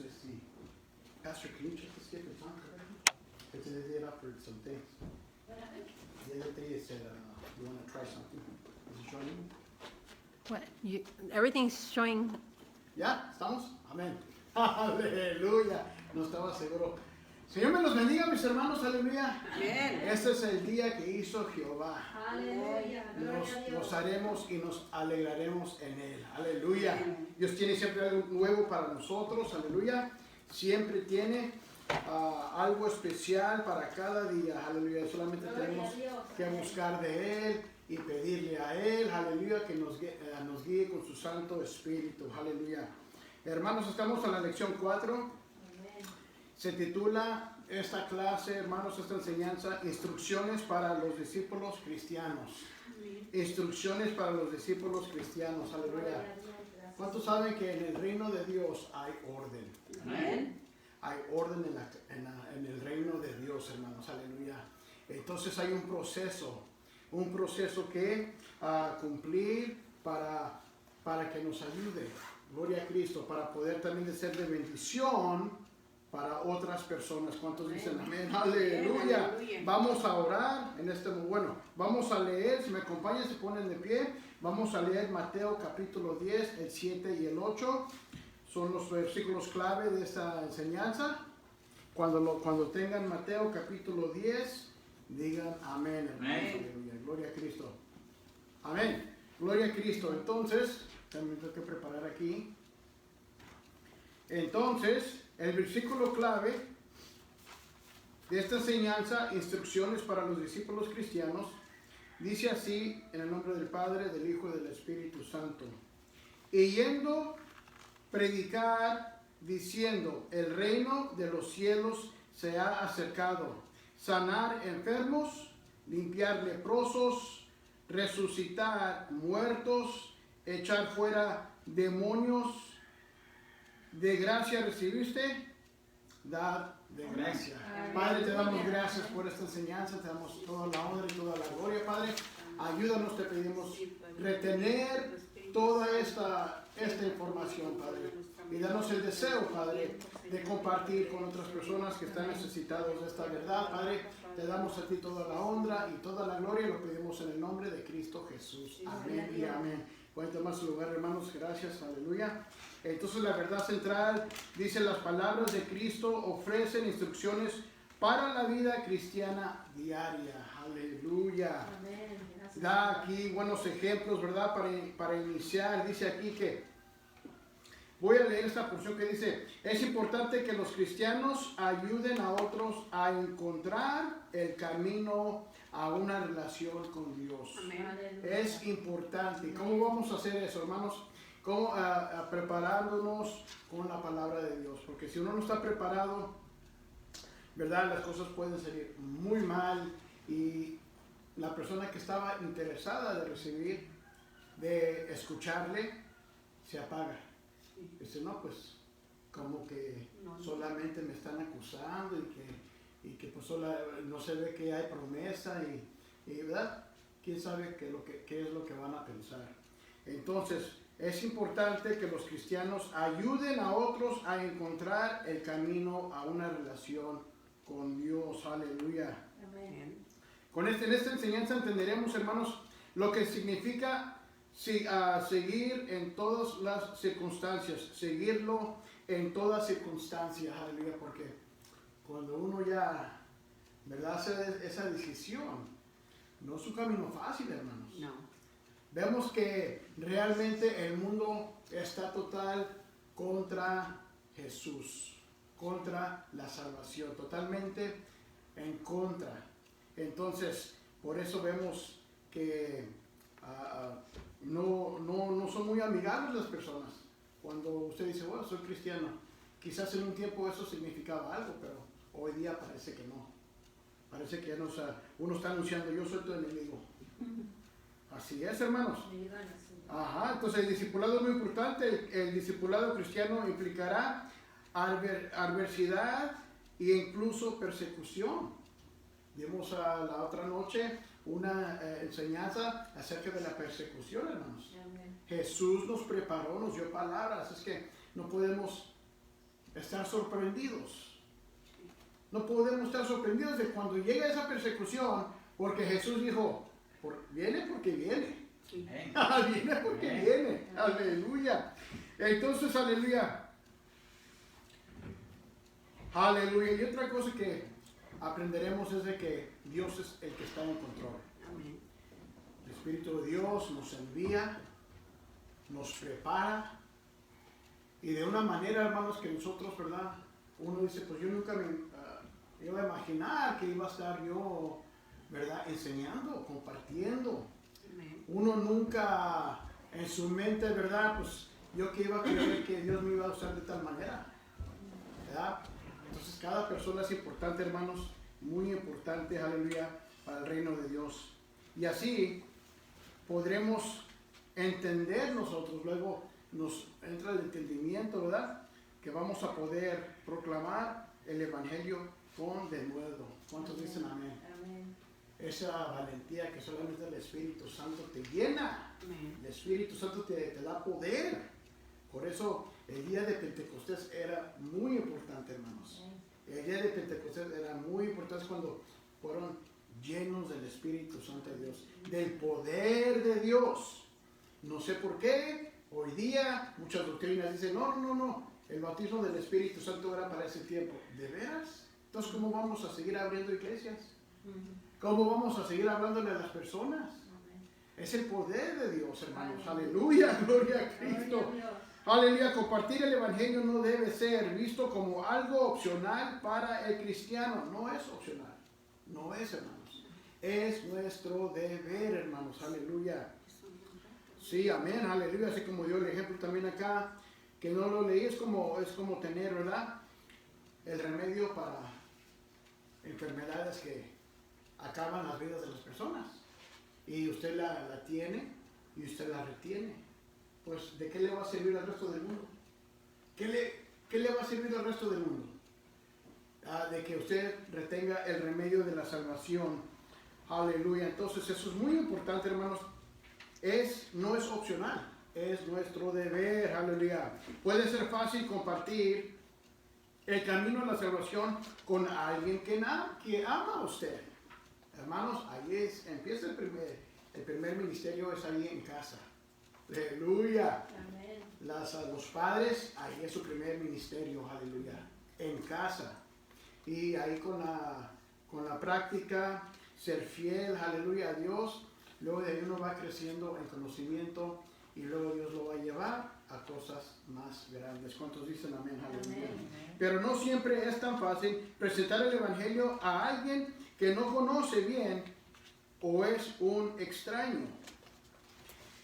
see. Pastor, can you check the skip and talk? It's an idiot for some things. What happened? The other day it said, you want to try something? Is it showing you? What? Everything's showing. ¿Ya? ¿Estamos? Amén. Aleluya. No estaba seguro. Señor me los bendiga, mis hermanos. Aleluya. Amén. Este es el día que hizo Jehová. Aleluya. Nos gozaremos y nos alegraremos en él. Aleluya. Dios tiene siempre algo nuevo para nosotros. Aleluya. Siempre tiene algo especial para cada día. Aleluya. Solamente tenemos que buscar de él y pedirle a él. Aleluya. Que nos guíe con su Santo Espíritu. Aleluya. Hermanos, estamos en la lección 4. Se titula esta clase, hermanos, esta enseñanza, Instrucciones para los discípulos cristianos. Instrucciones para los discípulos cristianos. Aleluya. ¿Cuántos saben que en el reino de Dios hay orden? Amén. Hay orden en el reino de Dios, hermanos. Aleluya. Entonces hay un proceso que cumplir para que nos ayude. Gloria a Cristo, para poder también ser de bendición para otras personas. ¿Cuántos dicen amén? Aleluya. Aleluya. Vamos a orar en este momento. Bueno, vamos a leer, si me acompañan, se ponen de pie. Vamos a leer Mateo capítulo 10, el 7 y el 8. Son los versículos clave de esta enseñanza. Cuando tengan Mateo capítulo 10, digan amén, hermanos. Aleluya. Gloria a Cristo. Amén. Gloria a Cristo. Entonces, también tengo que preparar aquí. Entonces, el versículo clave de esta enseñanza, Instrucciones para los discípulos cristianos, dice así, en el nombre del Padre, del Hijo y del Espíritu Santo. Y yendo, predicar, diciendo, el reino de los cielos se ha acercado. Sanar enfermos, limpiar leprosos, resucitar muertos, echar fuera demonios. De gracia recibiste, dad de gracia. Padre, te damos gracias por esta enseñanza, te damos toda la honra y toda la gloria, Padre. Ayúdanos, te pedimos retener toda esta información, Padre. Y danos el deseo, Padre, de compartir con otras personas que están necesitados de esta verdad, Padre. Te damos a ti toda la honra y toda la gloria y lo pedimos en el nombre de Cristo Jesús. Amén y amén. Pueden tomar su lugar, hermanos. Gracias. Aleluya. Entonces la verdad central dice: las palabras de Cristo ofrecen instrucciones para la vida cristiana diaria. Aleluya. Da aquí buenos ejemplos, ¿verdad? Para iniciar, dice aquí que voy a leer esta porción que dice: es importante que los cristianos ayuden a otros a encontrar el camino a una relación con Dios. Amén. Es importante. ¿Cómo vamos a hacer eso, hermanos? ¿Cómo? Preparándonos con la palabra de Dios. Porque si uno no está preparado, ¿verdad? Las cosas pueden salir muy mal y la persona que estaba interesada de recibir, de escucharle, se apaga. Dice, no, pues como que solamente me están acusando y que pues no se ve que hay promesa y ¿verdad? ¿Quién sabe qué es lo que van a pensar? Entonces, es importante que los cristianos ayuden a otros a encontrar el camino a una relación con Dios. Aleluya. Amén. En esta enseñanza entenderemos, hermanos, lo que significa seguir en todas las circunstancias, seguirlo en todas circunstancias, aleluya, porque cuando uno ya, ¿verdad?, hace esa decisión, no es un camino fácil, hermanos. No. Vemos que realmente el mundo está total contra Jesús, contra la salvación, totalmente en contra. Entonces, por eso vemos que no son muy amigables las personas. Cuando usted dice, bueno, soy cristiano, quizás en un tiempo eso significaba algo, pero hoy día parece que no. Parece que uno está anunciando, yo soy tu enemigo. Así es, hermanos. Ajá, entonces el discipulado es muy importante. El discipulado cristiano implicará adversidad e incluso persecución. Vimos la otra noche una enseñanza acerca de la persecución, hermanos. Jesús nos preparó, nos dio palabras, es que no podemos estar sorprendidos. No podemos estar sorprendidos de cuando llega esa persecución, porque Jesús dijo, viene porque viene. Viene porque viene. Aleluya. Entonces, aleluya. Aleluya. Y otra cosa que aprenderemos es de que Dios es el que está en control. Amén. El Espíritu de Dios nos envía, nos prepara. Y de una manera, hermanos, que nosotros, ¿verdad? Uno dice, pues yo nunca me iba a imaginar que iba a estar yo, ¿verdad? Enseñando, compartiendo. Amén. Uno nunca en su mente, ¿verdad? Pues yo que iba a creer que Dios me iba a usar de tal manera, ¿verdad? Entonces cada persona es importante, hermanos, muy importante, aleluya, para el reino de Dios. Y así podremos entender nosotros, luego nos entra el entendimiento, ¿verdad? Que vamos a poder proclamar el Evangelio con denuedo. ¿Cuántos dicen amén? Amén. Esa valentía que solamente el Espíritu Santo te llena. Amén. El Espíritu Santo te da poder. Por eso el día de Pentecostés era muy importante, hermanos. El día de Pentecostés era muy importante cuando fueron llenos del Espíritu Santo de Dios, del poder de Dios. No sé por qué, hoy día muchas doctrinas dicen, no, el bautismo del Espíritu Santo era para ese tiempo. ¿De veras? Entonces, ¿cómo vamos a seguir abriendo iglesias? ¿Cómo vamos a seguir hablándole a las personas? Es el poder de Dios, hermanos. Aleluya, gloria a Cristo. Aleluya, compartir el Evangelio no debe ser visto como algo opcional para el cristiano. No es opcional. No es, hermanos. Es nuestro deber, hermanos. Aleluya. Sí, amén, aleluya. Así como dio el ejemplo también acá, que no lo leí, es como tener, ¿verdad? El remedio para enfermedades que acaban las vidas de las personas. Y usted la tiene y usted la retiene. Pues, ¿de qué le va a servir al resto del mundo? ¿Qué le va a servir al resto del mundo? De que usted retenga el remedio de la salvación. Aleluya. Entonces, eso es muy importante, hermanos. No es opcional, es nuestro deber. Aleluya. Puede ser fácil compartir el camino a la salvación con alguien que ama a usted. Hermanos, ahí empieza el primer ministerio, es ahí en casa. Aleluya. Amén. Los padres, ahí es su primer ministerio, aleluya, en casa. Y ahí con la práctica, ser fiel, aleluya, a Dios. Luego de ahí uno va creciendo en conocimiento y luego Dios lo va a llevar a cosas más grandes. ¿Cuántos dicen amén? Aleluya. Amén. Pero no siempre es tan fácil presentar el Evangelio a alguien que no conoce bien o es un extraño.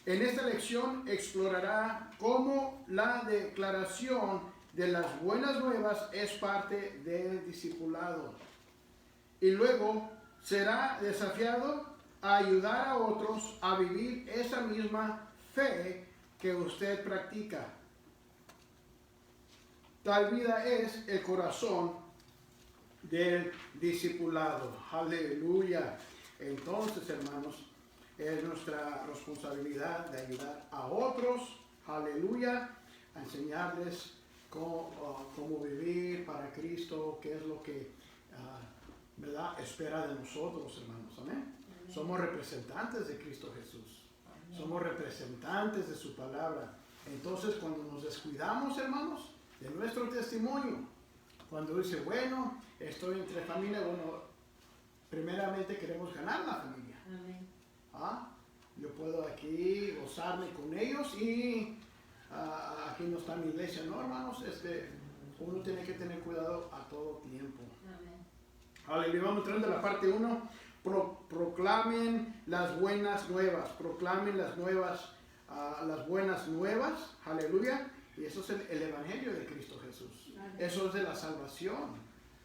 En esta lección explorará cómo la declaración de las buenas nuevas es parte del discipulado. Y luego será desafiado a ayudar a otros a vivir esa misma fe que usted practica. Tal vida es el corazón del discipulado. Aleluya. Entonces, hermanos, es nuestra responsabilidad de ayudar a otros, aleluya, a enseñarles cómo vivir para Cristo, qué es lo que ¿verdad? Espera de nosotros, hermanos, amén. Somos representantes de Cristo Jesús, somos representantes de su palabra. Entonces, cuando nos descuidamos, hermanos, de nuestro testimonio, cuando dice, bueno, estoy entre familia, bueno, primeramente queremos ganar la familia. Amén. Yo puedo aquí gozarme con ellos y aquí no está mi iglesia, no, hermanos, uno tiene que tener cuidado a todo tiempo. Amén. Aleluya, vamos entrando a la parte 1. Proclamen las buenas nuevas, proclamen las buenas nuevas, aleluya. Y eso es el Evangelio de Cristo Jesús. Amén. Eso es de la salvación.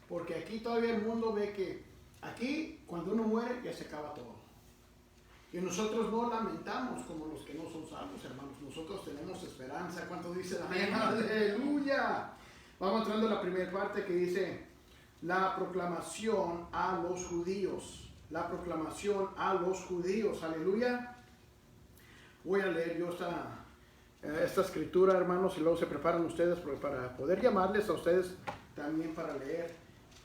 Porque aquí todavía el mundo ve que aquí cuando uno muere ya se acaba todo. Y nosotros no lamentamos como los que no son salvos, hermanos. Nosotros tenemos esperanza. ¿Cuánto dice amén? Aleluya. Vamos entrando a la primera parte que dice la proclamación a los judíos. La proclamación a los judíos. Aleluya. Voy a leer yo esta escritura, hermanos, y luego se preparan ustedes para poder llamarles a ustedes también para leer.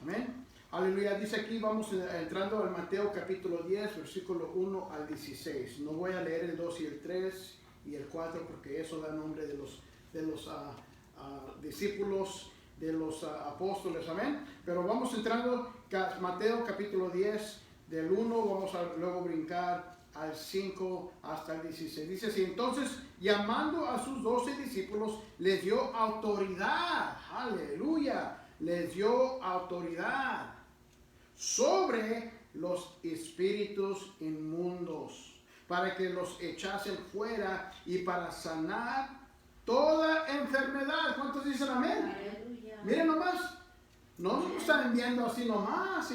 Amén. Aleluya. Dice aquí, vamos entrando al Mateo capítulo 10, versículo 1 al 16. No voy a leer el 2 y el 3 y el 4 porque eso da nombre de los discípulos, de los apóstoles. Amén. Pero vamos entrando Mateo capítulo 10, del 1, vamos a luego brincar al 5 hasta el 16. Dice así: entonces, llamando a sus 12 discípulos, les dio autoridad. Aleluya. Les dio autoridad sobre los espíritus inmundos, para que los echasen fuera y para sanar toda enfermedad. ¿Cuántos dicen amén? Aleluya. Miren nomás, no nos están enviando así nomás,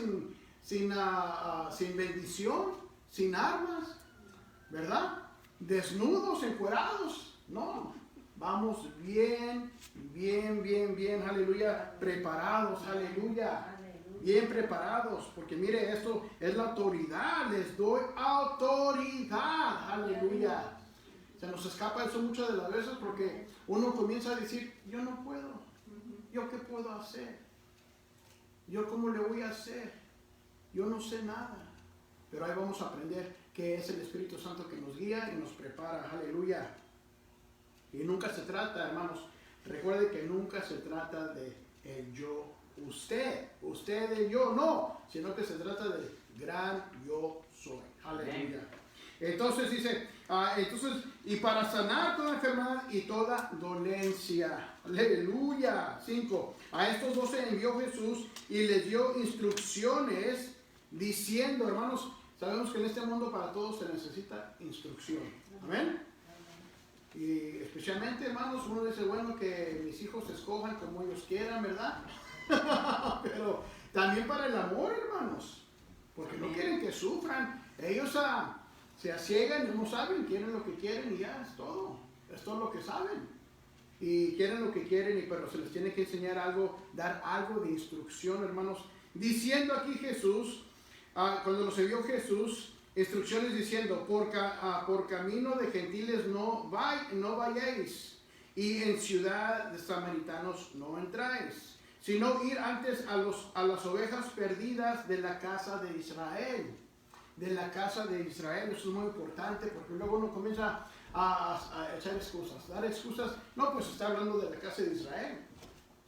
sin bendición, sin armas, ¿verdad? Desnudos, encuerados. No, vamos bien, aleluya, preparados, aleluya. Bien preparados, porque mire, esto es la autoridad, les doy autoridad, aleluya. Se nos escapa eso muchas de las veces porque uno comienza a decir, yo no puedo, yo qué puedo hacer, yo cómo le voy a hacer, yo no sé nada. Pero ahí vamos a aprender que es el Espíritu Santo que nos guía y nos prepara, aleluya. Y nunca se trata, hermanos, recuerde que nunca se trata de el yo. Usted y yo, no, sino que se trata del gran yo soy. Aleluya. Entonces dice, y para sanar toda enfermedad y toda dolencia. Aleluya. 5. A estos 12 envió Jesús y les dio instrucciones diciendo, hermanos, sabemos que en este mundo para todos se necesita instrucción. Amén. Y especialmente, hermanos, uno dice, bueno, que mis hijos escojan como ellos quieran, ¿verdad? Pero también para el amor, hermanos, porque no quieren que sufran. Ellos se asiegan y no saben, quieren lo que quieren y ya es todo lo que saben. Y quieren lo que quieren, pero se les tiene que enseñar algo, dar algo de instrucción, hermanos. Diciendo aquí Jesús, cuando los envió Jesús, instrucciones diciendo, por camino de gentiles no vayáis, y en ciudad de samaritanos no entráis, sino ir antes a las ovejas perdidas de la casa de Israel. De la casa de Israel, eso es muy importante, porque luego uno comienza a echar excusas, dar excusas. No, pues está hablando de la casa de Israel,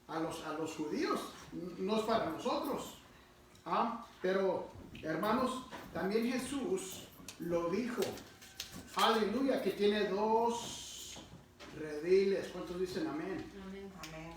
a los judíos, no es para nosotros. Pero, hermanos, también Jesús lo dijo, aleluya, que tiene 2 rediles. ¿Cuántos dicen amén? Amén.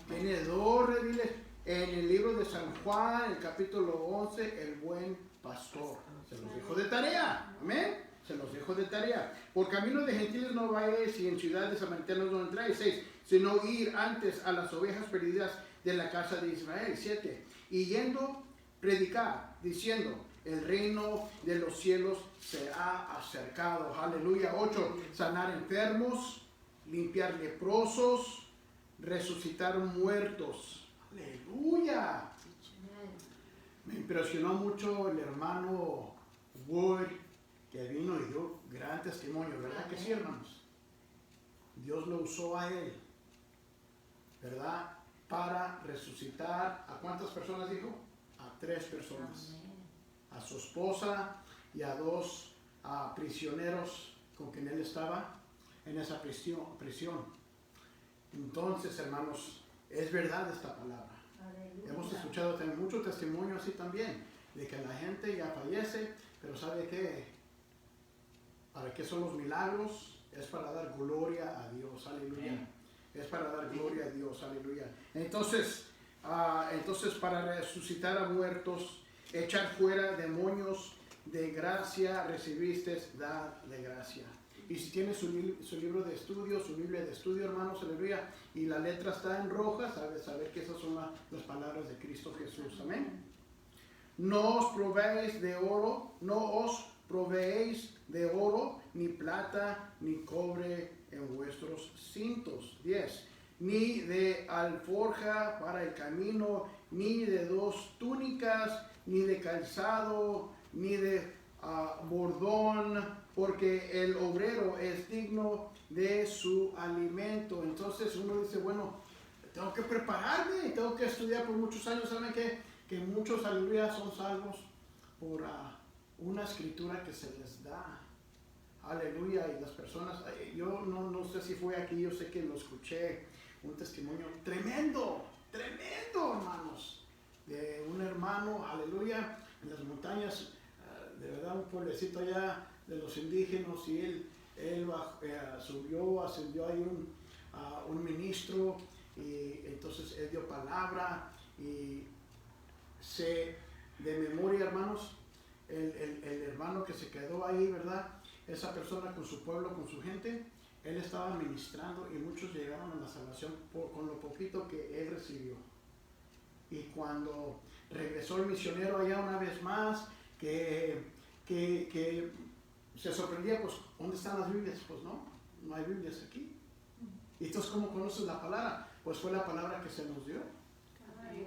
Tiene 2 rediles. En el libro de San Juan, el capítulo 11, el buen pastor. Se los dejó de tarea. Amén. Se los dejó de tarea. Por camino de gentiles no vayáis y en ciudad de samaritanos no entráis. 6. Sino ir antes a las ovejas perdidas de la casa de Israel. 7. Y yendo, predicar, diciendo, el reino de los cielos se ha acercado. Aleluya. 8. Sanar enfermos, limpiar leprosos, resucitar muertos. Aleluya. Me impresionó mucho el hermano Wood, que vino y dio gran testimonio, ¿verdad que sí, hermanos? Dios lo usó a él, ¿verdad? Para resucitar, ¿a cuántas personas dijo? A 3 personas. A su esposa y a 2 prisioneros con quien él estaba en esa prisión. Entonces, hermanos, es verdad esta palabra. Aleluya. Hemos escuchado también mucho testimonio así también, de que la gente ya fallece, pero ¿sabe qué? ¿Para qué son los milagros? Es para dar gloria a Dios, aleluya. Es para dar gloria a Dios, aleluya. Entonces para resucitar a muertos, echar fuera demonios, de gracia recibiste, dad de gracia. Y si tiene su libro de estudio, su Biblia de estudio, hermanos, aleluya, y la letra está en roja, saber que esas son las palabras de Cristo Jesús, amén. No os proveéis de oro, ni plata, ni cobre en vuestros cintos. 10. Ni de alforja para el camino, ni de 2 túnicas, ni de calzado, ni de bordón, porque el obrero es digno de su alimento. Entonces uno dice, bueno, tengo que prepararme, tengo que estudiar por muchos años. ¿Saben qué? Que muchos, aleluya, son salvos por una escritura que se les da. Aleluya. Y las personas, yo no sé si fue aquí, yo sé que lo escuché, un testimonio tremendo, hermanos, de un hermano, aleluya, en las montañas, de verdad, un pueblecito allá de los indígenas, y él ascendió ahí un ministro, y entonces él dio palabra, y de memoria, hermanos, el hermano que se quedó ahí, ¿verdad? Esa persona con su pueblo, con su gente, él estaba ministrando y muchos llegaron a la salvación con lo poquito que él recibió. Y cuando regresó el misionero allá una vez más, que se sorprendía, pues, ¿dónde están las Biblias? Pues no hay Biblias aquí. Y entonces, ¿cómo conoces la palabra? Pues fue la palabra que se nos dio,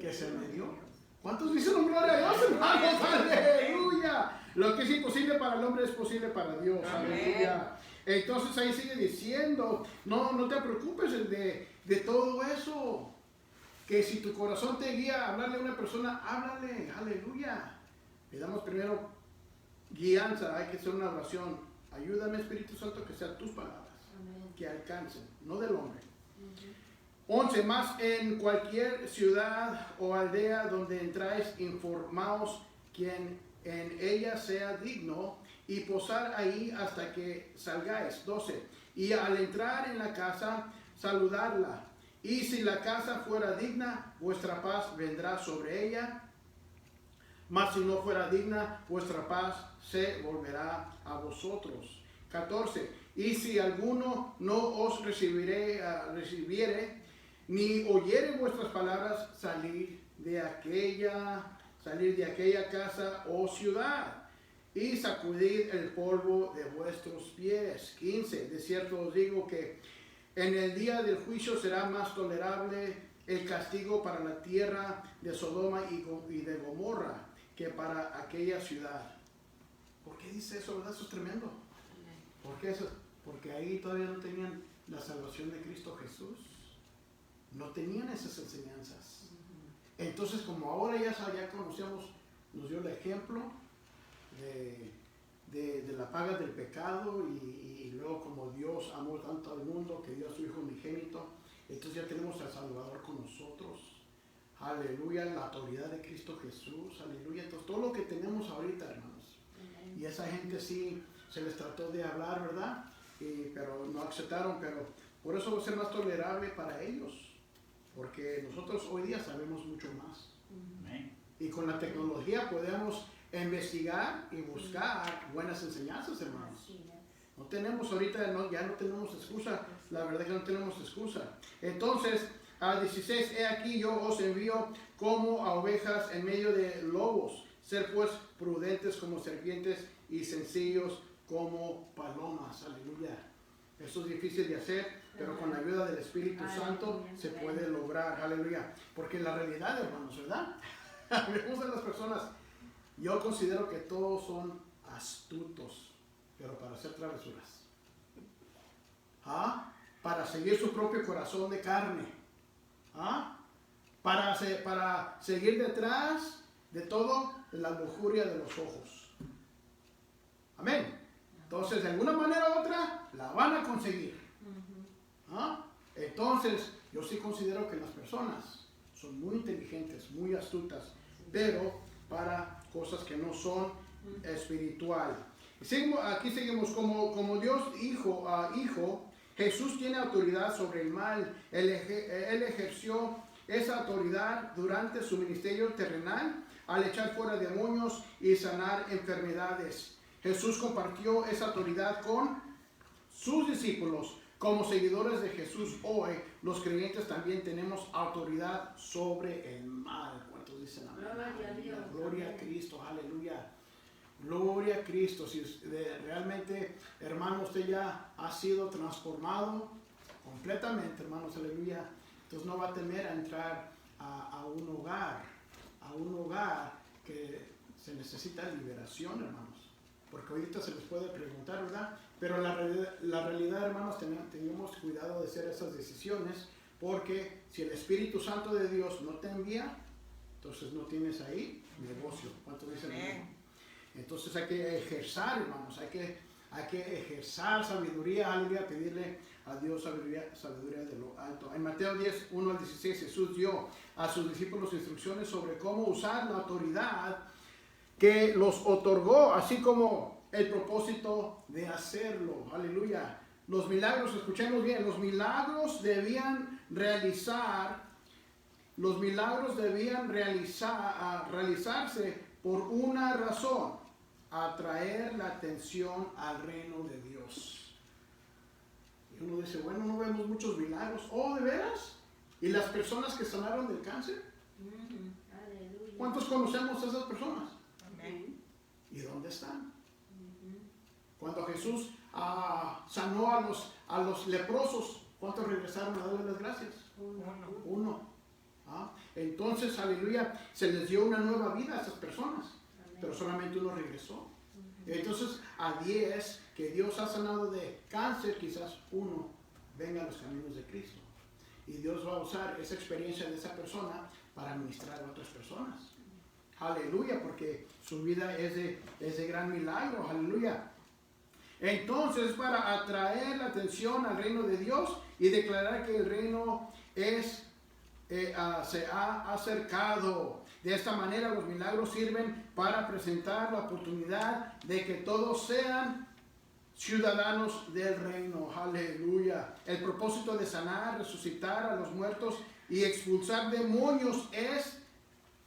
que se me dio. ¿Cuántos dicen gloria a Dios, hermanos? ¡Aleluya! Lo que es imposible para el hombre es posible para Dios. ¡Aleluya! Entonces ahí sigue diciendo, no te preocupes de todo eso. Que si tu corazón te guía a hablarle a una persona, háblale. ¡Aleluya! Le damos primero guianza, hay que hacer una oración. Ayúdame, Espíritu Santo, que sean tus palabras, que alcancen, no del hombre. 11. Más en cualquier ciudad o aldea donde entráis, informaos quien en ella sea digno y posar ahí hasta que salgáis. 12. Y al entrar en la casa, saludarla. Y si la casa fuera digna, vuestra paz vendrá sobre ella. Mas si no fuera digna, vuestra paz se volverá a vosotros. 14. Y si alguno no os recibiere, ni oyere vuestras palabras, salir de aquella casa o ciudad, y sacudid el polvo de vuestros pies. 15. De cierto os digo que en el día del juicio será más tolerable el castigo para la tierra de Sodoma y de Gomorra que para aquella ciudad. ¿Por qué dice eso, verdad? Eso es tremendo. ¿Por qué eso? Porque ahí todavía no tenían la salvación de Cristo Jesús. No tenían esas enseñanzas. Entonces, como ahora ya conocemos, nos dio el ejemplo de la paga del pecado, y luego como Dios amó tanto al mundo que dio a su Hijo unigénito, entonces ya tenemos al Salvador con nosotros. Aleluya, la autoridad de Cristo Jesús, aleluya. Entonces todo lo que tenemos ahorita, hermanos. Y esa gente sí se les trató de hablar, ¿verdad? Pero no aceptaron, pero por eso va a ser más tolerable para ellos. Porque nosotros hoy día sabemos mucho más. Y con la tecnología podemos investigar y buscar buenas enseñanzas, hermanos. No tenemos ahorita, ya no tenemos excusa. La verdad que no tenemos excusa. Entonces, a 16, he aquí yo os envío como a ovejas en medio de lobos. Ser pues prudentes como serpientes y sencillos como palomas. Aleluya. Eso es difícil de hacer, pero con la ayuda del Espíritu Santo se puede lograr. Aleluya. Porque la realidad, hermanos, ¿verdad? Me gustan las personas. Yo considero que todos son astutos, pero para hacer travesuras. Para seguir su propio corazón de carne. Para seguir detrás de todo la lujuria de los ojos. Amén. Entonces, de alguna manera u otra, la van a conseguir. Entonces, yo sí considero que las personas son muy inteligentes, muy astutas, pero para cosas que no son espiritual. Aquí seguimos, como Dios Hijo, Jesús tiene autoridad sobre el mal. Él ejerció esa autoridad durante su ministerio terrenal al echar fuera demonios y sanar enfermedades. Jesús compartió esa autoridad con sus discípulos. Como seguidores de Jesús hoy, los creyentes también tenemos autoridad sobre el mal. ¿Cuántos dicen amén? Gloria a Dios. Gloria a Cristo, aleluya. Gloria a Cristo. Si realmente, hermano, usted ya ha sido transformado completamente, hermanos, aleluya. Entonces no va a temer a entrar a un hogar que se necesita liberación, hermanos. porque ahorita se les puede preguntar, ¿verdad? Pero la realidad, hermanos, tenemos cuidado de hacer esas decisiones, porque si el Espíritu Santo de Dios no te envía, entonces no tienes ahí negocio. ¿Cuánto dicen? Entonces hay que ejercer, hermanos, hay que ejercer sabiduría, aleluya, pedirle a Dios sabiduría de lo alto. En Mateo 10, 1 al 16, Jesús dio a sus discípulos instrucciones sobre cómo usar la autoridad que los otorgó, así como el propósito de hacerlo. Aleluya. Los milagros, escuchemos bien, los milagros debían realizarse por una razón: atraer la atención al reino de Dios. Y uno dice, bueno, no vemos muchos milagros. Oh, ¿de veras? ¿Y las personas que sanaron del cáncer? Aleluya. ¿Cuántos conocemos a esas personas? Amén. ¿Y dónde están? Cuando Jesús sanó a los leprosos, ¿cuántos regresaron a darle las gracias? Uno. Entonces, aleluya, se les dio una nueva vida a esas personas, pero solamente uno regresó. Entonces, a 10 que Dios ha sanado de cáncer, quizás uno venga a los caminos de Cristo. Y Dios va a usar esa experiencia de esa persona para ministrar a otras personas. Aleluya, porque su vida es de gran milagro. Aleluya. Entonces, para atraer la atención al reino de Dios y declarar que el reino se ha acercado. De esta manera, los milagros sirven para presentar la oportunidad de que todos sean ciudadanos del reino. Aleluya. El propósito de sanar, resucitar a los muertos y expulsar demonios es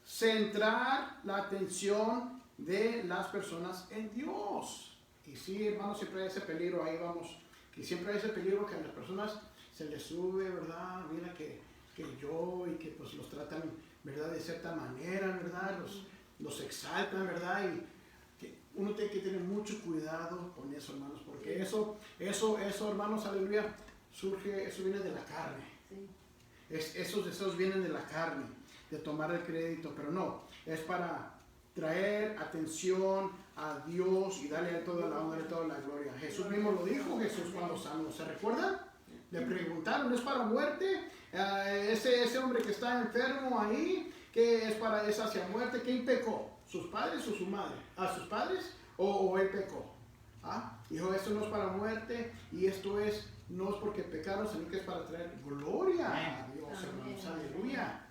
centrar la atención de las personas en Dios. Y sí, hermanos, siempre hay ese peligro, ahí vamos, que siempre hay ese peligro que a las personas se les sube, ¿verdad? Mira que yo, y que pues los tratan, ¿verdad? De cierta manera, ¿verdad? Los exaltan, ¿verdad? Y que uno tiene que tener mucho cuidado con eso, hermanos, porque eso, hermanos, aleluya, eso viene de la carne. Esos deseos vienen de la carne, de tomar el crédito, pero no, es para traer atención a Dios y darle toda la honra y toda la gloria. Jesús mismo lo dijo, Jesús cuando sanó, ¿se recuerdan? Le preguntaron, ¿es para muerte? Ese hombre que está enfermo ahí, ¿qué es para esa hacia muerte? ¿Quién pecó? ¿Sus padres o su madre? ¿A sus padres o él pecó? Dijo, esto no es para muerte y esto no es porque pecaron, sino que es para traer gloria a Dios, hermanos. Aleluya.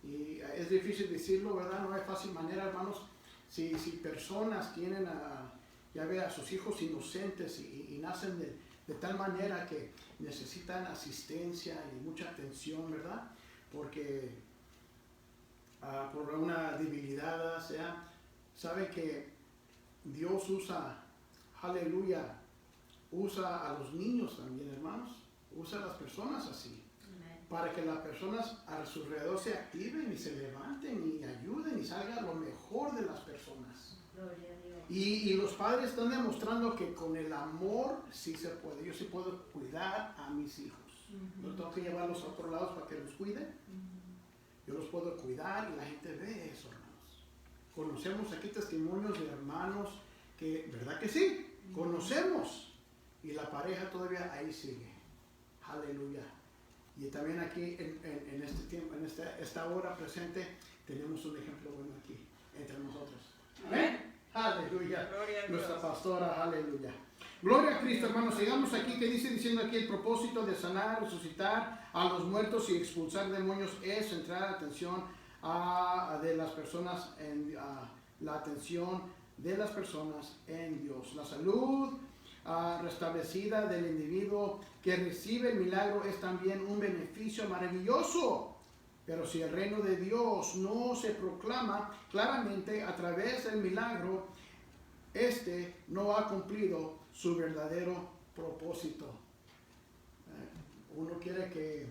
Y es difícil decirlo, ¿verdad? No hay fácil manera, hermanos. Si personas tienen a sus hijos inocentes y nacen de tal manera que necesitan asistencia y mucha atención, ¿verdad? Porque por una debilidad, sabe que Dios usa, aleluya, usa a los niños también, hermanos. Usa a las personas así, para que las personas a su alrededor se activen y se levanten y ayuden y salga lo mejor de las personas. Gloria a Dios. Y los padres están demostrando que con el amor sí se puede. Yo sí puedo cuidar a mis hijos. No tengo que llevarlos a otros lados para que los cuiden. Yo los puedo cuidar y la gente ve eso, hermanos. Conocemos aquí testimonios de hermanos que, ¿verdad que sí? Conocemos. Y la pareja todavía ahí sigue. Aleluya. Y también aquí en este tiempo, en esta hora presente, tenemos un ejemplo bueno aquí entre nosotros. Amén. Aleluya. Nuestra pastora, aleluya. Gloria a Cristo, hermanos. Sigamos aquí, que dice diciendo aquí el propósito de sanar, resucitar a los muertos y expulsar demonios es centrar la atención de las personas la atención de las personas en Dios. La salud restablecida del individuo que recibe el milagro es también un beneficio maravilloso. Pero si el reino de Dios no se proclama claramente a través del milagro, no ha cumplido su verdadero propósito. Uno quiere que,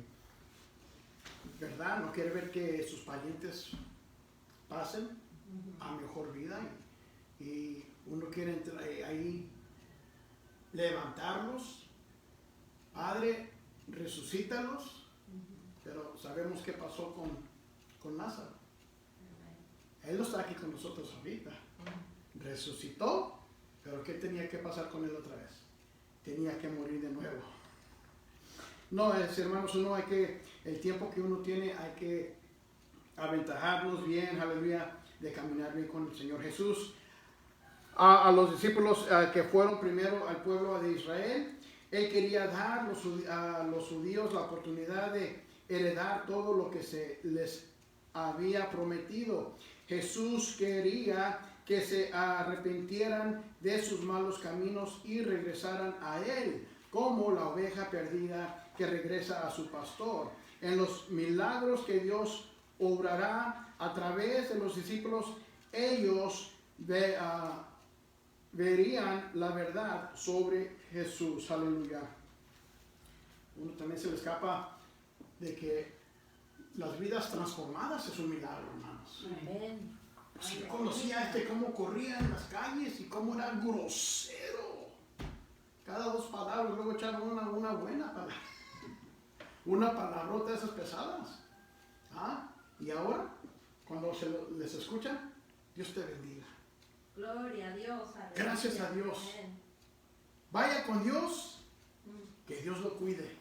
¿verdad? No quiere ver que sus parientes pasen a mejor vida y uno quiere entrar ahí, levantarlos. Padre, resucítalos. Pero sabemos qué pasó con Lázaro. Él no está aquí con nosotros ahorita. Resucitó, Pero ¿qué tenía que pasar con él otra vez? Tenía que morir de nuevo. No, hermanos, el tiempo que uno tiene hay que aventajarnos bien, aleluya, de caminar bien con el Señor Jesús. A los discípulos que fueron primero al pueblo de Israel, Él quería dar a los judíos la oportunidad de heredar todo lo que se les había prometido. Jesús quería que se arrepintieran de sus malos caminos y regresaran a Él, como la oveja perdida que regresa a su pastor. En los milagros que Dios obrará a través de los discípulos, ellos verían la verdad sobre Jesús. Aleluya. Uno también se le escapa de que las vidas transformadas es un milagro, hermanos. Amén. Si yo conocía cómo corría en las calles y cómo era grosero. Cada dos palabras, luego echaba una buena palabra. Una palabrota de esas pesadas. Y ahora, cuando les escuchan, Dios te bendiga. Gloria a Dios. Aleluya. Gracias a Dios. Amén. Vaya con Dios, que Dios lo cuide,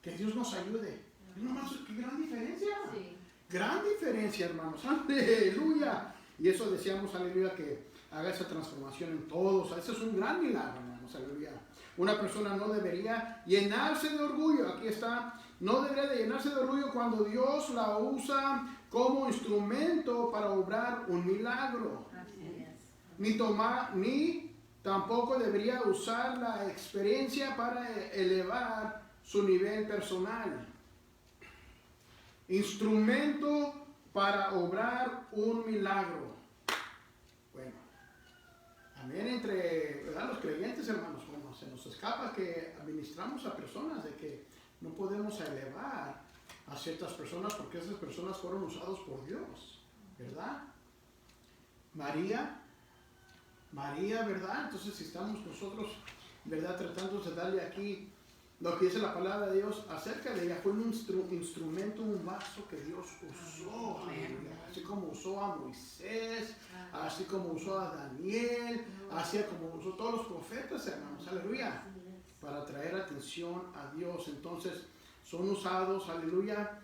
que Dios nos ayude. Nomás, qué gran diferencia. Sí. Gran diferencia, hermanos. Aleluya. Y eso deseamos, aleluya, que haga esa transformación en todos. Ese es un gran milagro, hermanos. Aleluya. Una persona no debería llenarse de orgullo. Aquí está. No debería de llenarse de orgullo cuando Dios la usa como instrumento para obrar un milagro. Así es. Ni tampoco debería usar la experiencia para elevar su nivel personal. Instrumento para obrar un milagro. Bueno, también entre, ¿verdad?, los creyentes, hermanos, bueno, se nos escapa que administramos a personas, de que no podemos elevar a ciertas personas porque esas personas fueron usadas por Dios, ¿verdad? María, ¿verdad? Entonces, si estamos nosotros, ¿verdad?, tratando de darle aquí lo que dice la palabra de Dios acerca de ella, fue un instrumento, un vaso que Dios usó, así como usó a Moisés, así como usó a Daniel, así como usó a todos los profetas, hermanos, aleluya, para traer atención a Dios. Entonces, son usados, aleluya,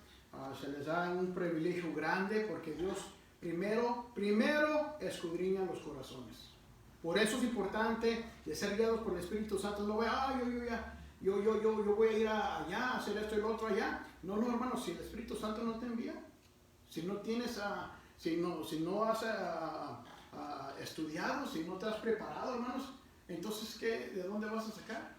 se les da un privilegio grande porque Dios primero escudriña los corazones. Por eso es importante de ser guiados por el Espíritu Santo. No voy yo voy a ir allá a hacer esto y lo otro allá. No, hermanos, si el Espíritu Santo no te envía, si no tienes si no has estudiado, si no te has preparado, hermanos, entonces ¿de dónde vas a sacar?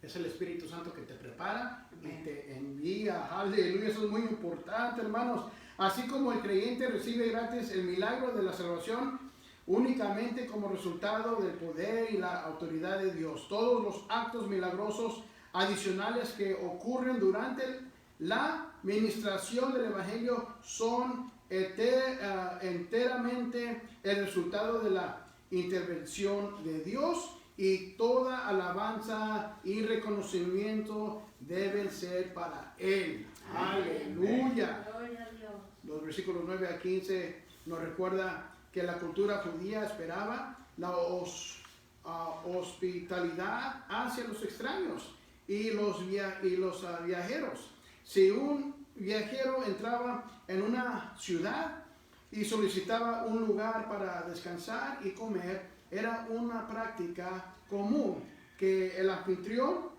Es el Espíritu Santo que te prepara y te envía. Aleluya, eso es muy importante, hermanos. Así como el creyente recibe gratis el milagro de la salvación, únicamente como resultado del poder y la autoridad de Dios. Todos los actos milagrosos adicionales que ocurren durante la ministración del Evangelio son enteramente el resultado de la intervención de Dios, y toda alabanza y reconocimiento deben ser para Él. Aleluya. Gloria a Dios. Los versículos 9 a 15 nos recuerda que la cultura judía esperaba la hospitalidad hacia los extraños y los viajeros. Si un viajero entraba en una ciudad y solicitaba un lugar para descansar y comer, era una práctica común que el anfitrión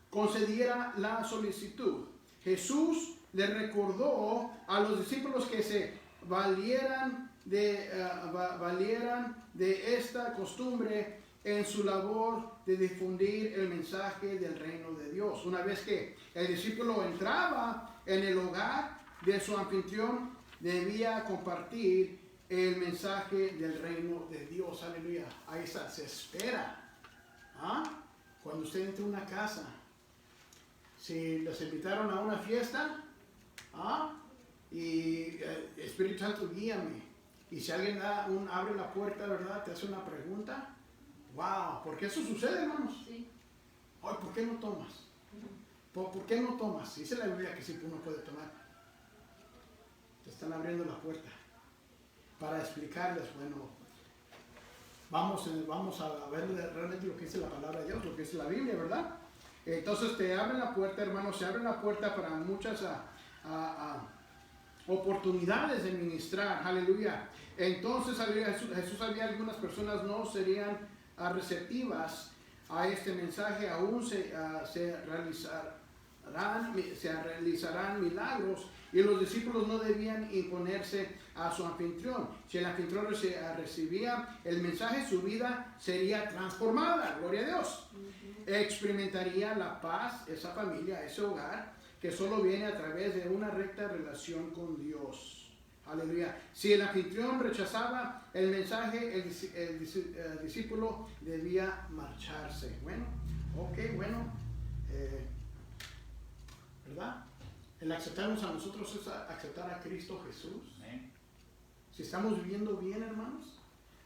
concediera la solicitud. Jesús le recordó a los discípulos que se valieran de esta costumbre en su labor de difundir el mensaje del reino de Dios. Una vez que el discípulo entraba en el hogar de su anfitrión, debía compartir el mensaje del reino de Dios. Aleluya. Ahí está, se espera. Cuando usted entre a una casa, si les invitaron a una fiesta, y Espíritu Santo, guíame. Y si alguien abre la puerta, ¿verdad?, te hace una pregunta. Wow, porque eso sucede, hermanos. Sí. Ay, ¿por qué no tomas? ¿Por qué no tomas? Dice la Biblia que sí, uno puede tomar. Te están abriendo la puerta para explicarles, vamos a ver realmente lo que dice la palabra de Dios, lo que dice la Biblia, ¿verdad? Entonces te abren la puerta, hermanos, se abre la puerta para muchas oportunidades de ministrar, aleluya. Entonces, aleluya, Jesús sabía que algunas personas no serían receptivas a este mensaje, aún se realizarán milagros y los discípulos no debían imponerse a su anfitrión. Si el anfitrión recibía el mensaje, su vida sería transformada, gloria a Dios. Experimentaría la paz, esa familia, ese hogar, que solo viene a través de una recta relación con Dios. Aleluya. Si el anfitrión rechazaba el mensaje, el discípulo debía marcharse. Bueno, ¿verdad? El aceptarnos a nosotros es aceptar a Cristo Jesús. Si estamos viviendo bien, hermanos,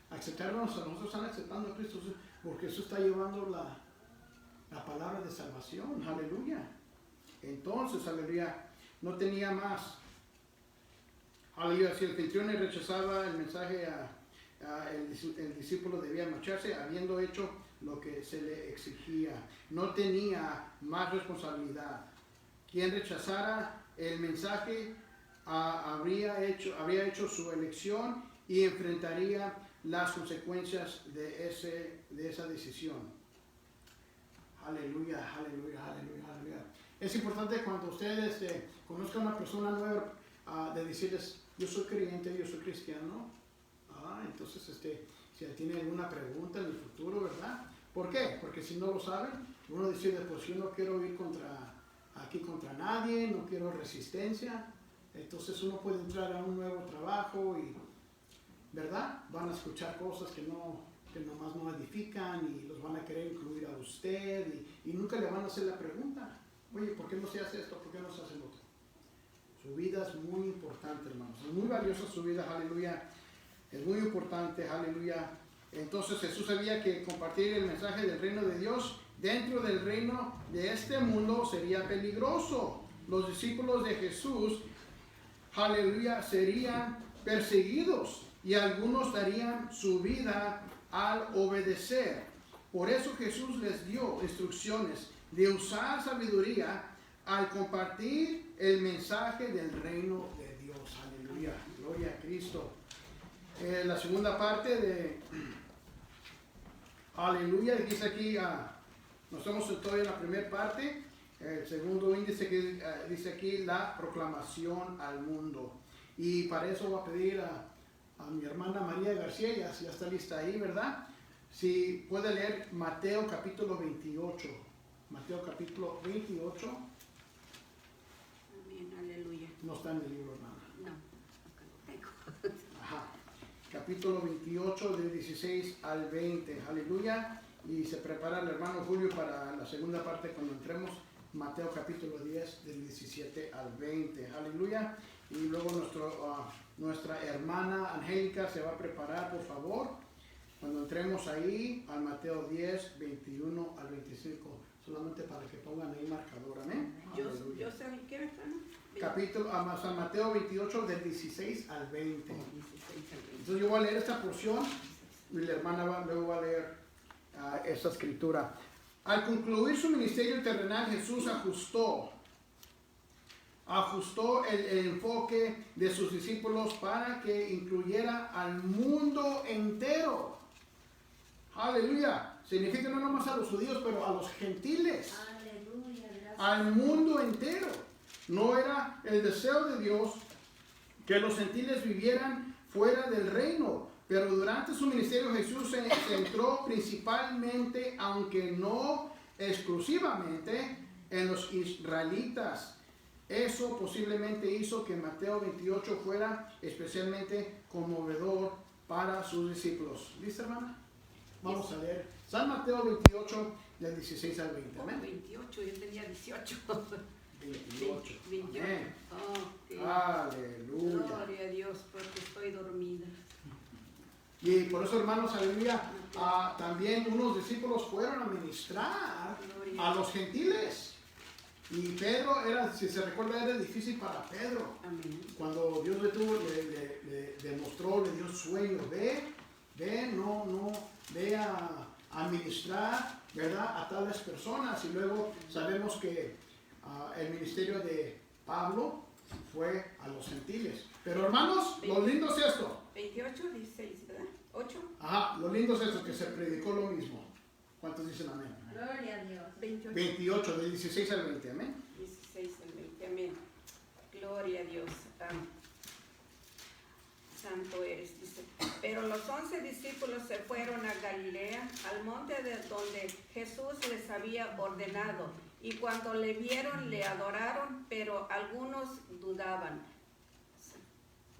aceptarnos a nosotros, están aceptando a Cristo Jesús, porque eso está llevando la palabra de salvación. Aleluya. Entonces, aleluya, no tenía más. Aleluya, si el anfitrión rechazaba el mensaje, el discípulo debía marcharse habiendo hecho lo que se le exigía. No tenía más responsabilidad. Quien rechazara el mensaje habría hecho su elección y enfrentaría las consecuencias de esa decisión. Aleluya, aleluya, aleluya, aleluya. Es importante cuando ustedes conozcan a una persona nueva, de decirles, yo soy creyente, yo soy cristiano. Entonces, si tiene alguna pregunta en el futuro, ¿verdad? ¿Por qué? Porque si no lo saben, uno dice, pues yo no quiero ir contra nadie, no quiero resistencia. Entonces uno puede entrar a un nuevo trabajo y, ¿verdad? Van a escuchar cosas que nomás no edifican y los van a querer incluir a usted y nunca le van a hacer la pregunta. Oye, ¿por qué no se hace esto? ¿Por qué no se hace lo otro? Su vida es muy importante, hermanos. Es muy valiosa su vida, aleluya. Es muy importante, aleluya. Entonces Jesús sabía que compartir el mensaje del reino de Dios dentro del reino de este mundo sería peligroso. Los discípulos de Jesús, aleluya, serían perseguidos y algunos darían su vida al obedecer. Por eso Jesús les dio instrucciones de usar sabiduría al compartir el mensaje del reino de Dios. Aleluya, gloria a Cristo. La segunda parte de aleluya, dice aquí, nos estamos todavía en la primera parte. El segundo índice que dice aquí, la proclamación al mundo. Y para eso voy a pedir a mi hermana María García, ya está lista ahí, ¿verdad? Si puede leer Mateo capítulo 28. Mateo capítulo 28. Amén, aleluya. No está en el libro, hermana. No, acá lo tengo. Ajá. Capítulo 28, del 16 al 20. Aleluya. Y se prepara el hermano Julio para la segunda parte cuando entremos. Mateo capítulo 10, del 17 al 20. Aleluya. Y luego nuestra hermana Angélica se va a preparar, por favor, cuando entremos ahí al Mateo 10, 21 al 25. Solamente para que pongan ahí marcador, amén. Yo sé en qué hermano. Capítulo, San Mateo 28, del 16 al 20. 16 al 20. Entonces yo voy a leer esta porción y la hermana luego va a leer esta escritura. Al concluir su ministerio terrenal, Jesús ajustó el enfoque de sus discípulos para que incluyera al mundo entero. Aleluya. Significa no nomás a los judíos, pero a los gentiles. Aleluya, gracias. Al mundo entero. No era el deseo de Dios que los gentiles vivieran fuera del reino. Pero durante su ministerio Jesús se centró principalmente, aunque no exclusivamente, en los israelitas. Eso posiblemente hizo que Mateo 28 fuera especialmente conmovedor para sus discípulos. ¿Listo, hermana? Vamos a leer San Mateo 28, del 16 al 20. ¿Amén? 28, yo tenía 18. 28. 28. Amén. Okay. Aleluya. Gloria a Dios, porque estoy dormida. Y por eso, hermanos, aleluya, también unos discípulos fueron a ministrar a los gentiles. Y Pedro si se recuerda, era difícil para Pedro. Amén. Cuando Dios le demostró, le dio sueño, ve, administrar, ¿verdad?, a tales personas. Y luego sabemos que el ministerio de Pablo fue a los gentiles. Pero hermanos, lo lindo es esto. 28, 16, ¿verdad? 8. Ajá, lo lindo es esto, que se predicó lo mismo. ¿Cuántos dicen amén? Gloria a Dios. 28. 28, del 16 al 20, amén. 16 al 20, amén. Gloria a Dios. Santo eres, dice. Pero los 11 discípulos se fueron a Galilea, al monte de donde Jesús les había ordenado. Y cuando le vieron, le adoraron, pero algunos dudaban.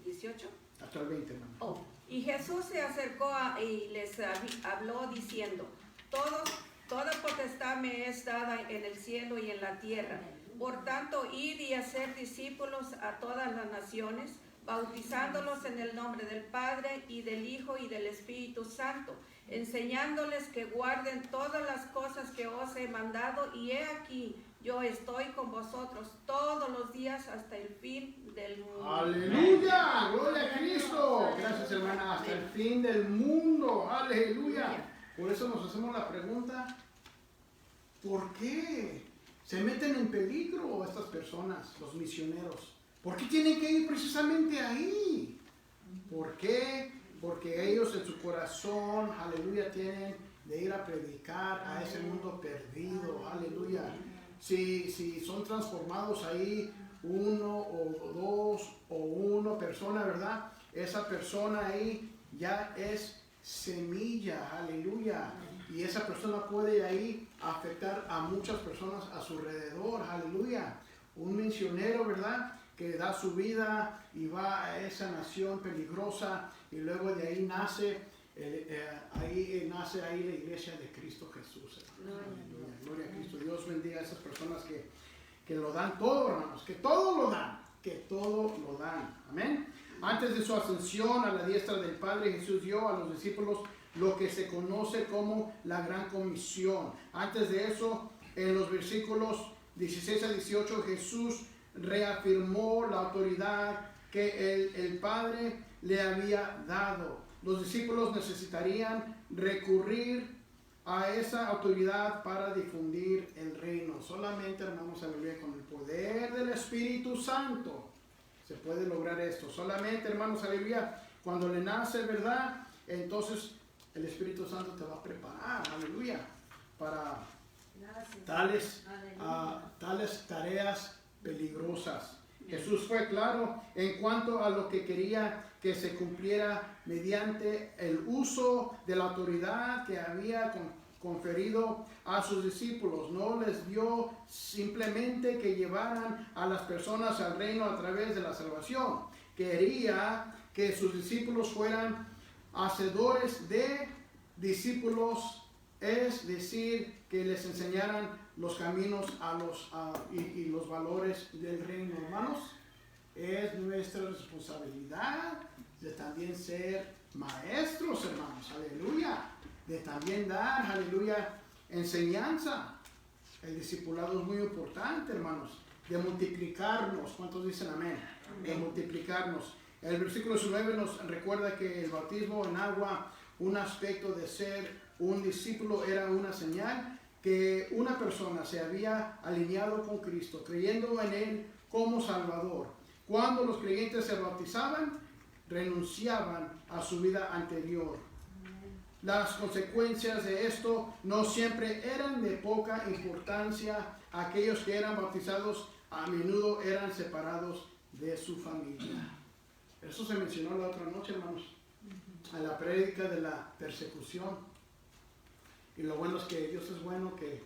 18. Hasta el 20, hermano. Oh, y Jesús se acercó y les habló diciendo, toda potestad me es dada en el cielo y en la tierra. Por tanto, id y hacer discípulos a todas las naciones, bautizándolos en el nombre del Padre y del Hijo y del Espíritu Santo, enseñándoles que guarden todas las cosas que os he mandado, y he aquí, yo estoy con vosotros todos los días hasta el fin del mundo. ¡Aleluya! ¡Gloria a Cristo! Gracias, hermana. Hasta el fin del mundo. ¡Aleluya! Por eso nos hacemos la pregunta, ¿por qué se meten en peligro estas personas, los misioneros? ¿Por qué tienen que ir precisamente ahí? ¿Por qué? Porque ellos en su corazón, aleluya, tienen de ir a predicar a ese mundo perdido. Aleluya. Si son transformados ahí uno o dos o una persona, ¿verdad? Esa persona ahí ya es semilla, aleluya. Y esa persona puede ahí afectar a muchas personas a su alrededor, aleluya. Un misionero, ¿verdad?, que da su vida y va a esa nación peligrosa, y luego de ahí nace la iglesia de Cristo Jesús. Aleluya. Gloria a Cristo. Dios bendiga a esas personas que lo dan todo, hermanos, que todo lo dan, amén. Antes de su ascensión a la diestra del Padre, Jesús dio a los discípulos lo que se conoce como la Gran Comisión. Antes de eso, en los versículos 16 a 18, Jesús reafirmó la autoridad que el Padre le había dado. Los discípulos necesitarían recurrir a esa autoridad para difundir el reino. Solamente, hermanos, aleluya, con el poder del Espíritu Santo se puede lograr esto. Solamente, hermanos, aleluya, cuando le nace, ¿verdad?, entonces el Espíritu Santo te va a preparar, aleluya, para tales tareas peligrosas. Jesús fue claro en cuanto a lo que quería que se cumpliera mediante el uso de la autoridad que había conferido a sus discípulos. No les dio simplemente que llevaran a las personas al reino a través de la salvación. Quería que sus discípulos fueran hacedores de discípulos, es decir, que les enseñaran los caminos y los valores del reino. Hermanos, es nuestra responsabilidad de también ser maestros, hermanos, aleluya, de también dar, aleluya, enseñanza. El discipulado es muy importante, hermanos, de multiplicarnos. ¿Cuántos dicen amén? De multiplicarnos. El versículo 19 nos recuerda que el bautismo en agua, un aspecto de ser un discípulo, era una señal que una persona se había alineado con Cristo, creyendo en Él como Salvador. Cuando los creyentes se bautizaban, renunciaban a su vida anterior. Las consecuencias de esto no siempre eran de poca importancia. Aquellos que eran bautizados a menudo eran separados de su familia. Eso se mencionó la otra noche, hermanos, a la prédica de la persecución. Y lo bueno es que Dios es bueno, que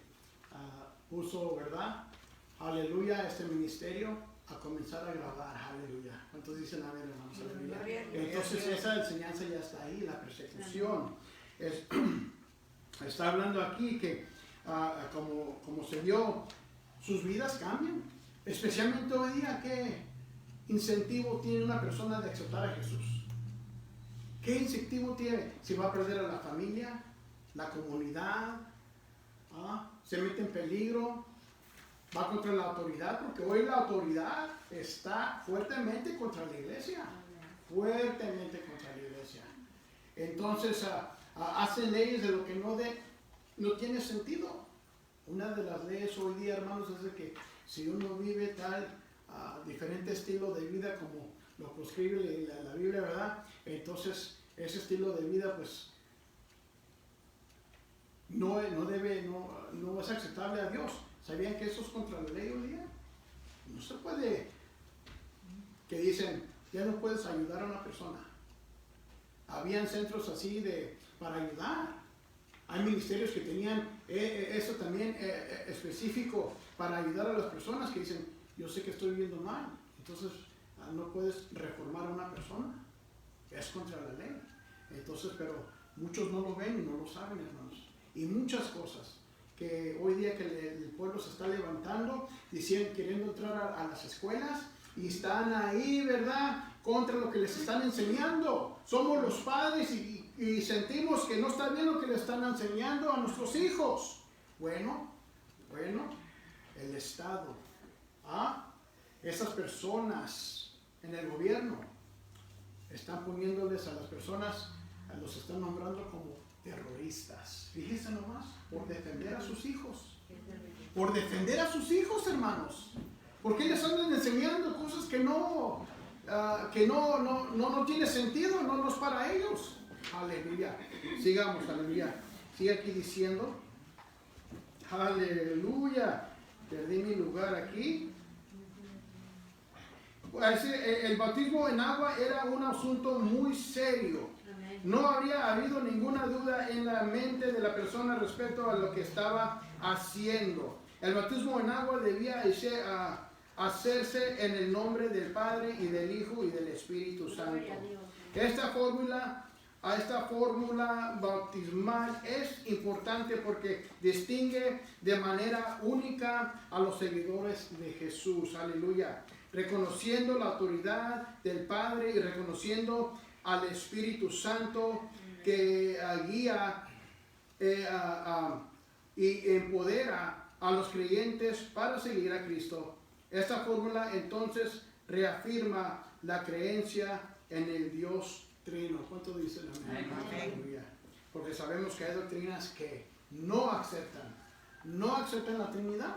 puso, ¿verdad?, aleluya, este ministerio a comenzar a grabar, aleluya. ¿Cuántos dicen amén, hermanos? Aleluya. Entonces esa enseñanza ya está ahí, la persecución. Está hablando aquí que como se vio, sus vidas cambian. Especialmente hoy día, ¿qué incentivo tiene una persona de aceptar a Jesús? ¿Qué incentivo tiene? Si va a perder a la familia, la comunidad, se mete en peligro, va contra la autoridad, porque hoy la autoridad está fuertemente contra la iglesia, fuertemente contra la iglesia. Entonces hacen leyes de lo que no no tiene sentido. Una de las leyes hoy día, hermanos, es de que si uno vive tal diferente estilo de vida como lo prescribe la Biblia, ¿verdad? Entonces ese estilo de vida pues no es aceptable a Dios. ¿Sabían que eso es contra la ley hoy día? No se puede, que dicen, ya no puedes ayudar a una persona. Habían centros así para ayudar. Hay ministerios que tenían eso también específico para ayudar a las personas que dicen, yo sé que estoy viviendo mal, entonces no puedes reformar a una persona, es contra la ley. Entonces, pero muchos no lo ven y no lo saben, hermanos. Y muchas cosas que hoy día que el pueblo se está levantando, queriendo entrar a las escuelas y están ahí, ¿verdad?, contra lo que les están enseñando. Somos los padres y sentimos que no está bien lo que le están enseñando a nuestros hijos. Bueno, el Estado, esas personas en el gobierno están poniéndoles a las personas, los están nombrando como terroristas. Fíjense nomás, por defender a sus hijos. Por defender a sus hijos, hermanos. ¿Por qué les andan enseñando cosas que no tiene sentido? No es para ellos. Aleluya. Sigamos, aleluya. Sigue aquí diciendo. Aleluya. Perdí mi lugar aquí. El bautismo en agua era un asunto muy serio. No habría habido ninguna duda en la mente de la persona respecto a lo que estaba haciendo. El bautismo en agua debía hacerse en el nombre del Padre y del Hijo y del Espíritu Santo. Esta fórmula bautismal es importante porque distingue de manera única a los seguidores de Jesús. Aleluya. Reconociendo la autoridad del Padre y reconociendo al Espíritu Santo que guía y empodera a los creyentes para seguir a Cristo. Esta fórmula entonces reafirma la creencia en el Dios Trino. ¿Cuánto dicen amén? Aleluya. Porque sabemos que hay doctrinas que no aceptan la Trinidad.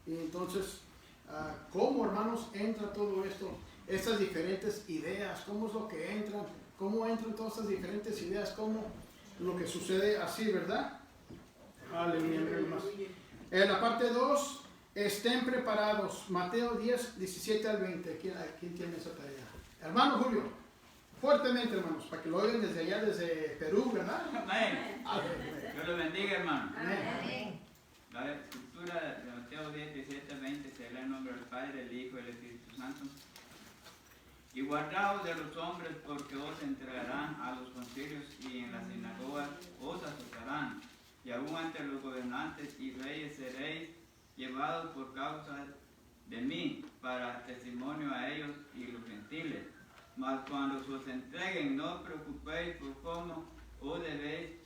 Y entonces, ¿cómo, hermanos, entra todo esto? Estas diferentes ideas, ¿cómo es lo que entran? ¿Cómo entran todas estas diferentes ideas? ¿Cómo lo que sucede así, verdad? Aleluya, hermanos. En la parte 2, estén preparados. Mateo 10, 17 al 20. ¿Quién tiene esa tarea? Hermano Julio, fuertemente, hermanos, para que lo oigan desde allá, desde Perú, ¿verdad? Amén. Dios los bendiga, hermano. Amén. La escritura de Mateo 10, 17 al 20 se lee en nombre del Padre, del Hijo y del Espíritu Santo. Y guardaos de los hombres, porque os entregarán a los concilios y en las sinagogas os azotarán, y aún ante los gobernantes y reyes seréis llevados por causa de mí, para testimonio a ellos y los gentiles. Mas cuando os entreguen, no os preocupéis por cómo os debéis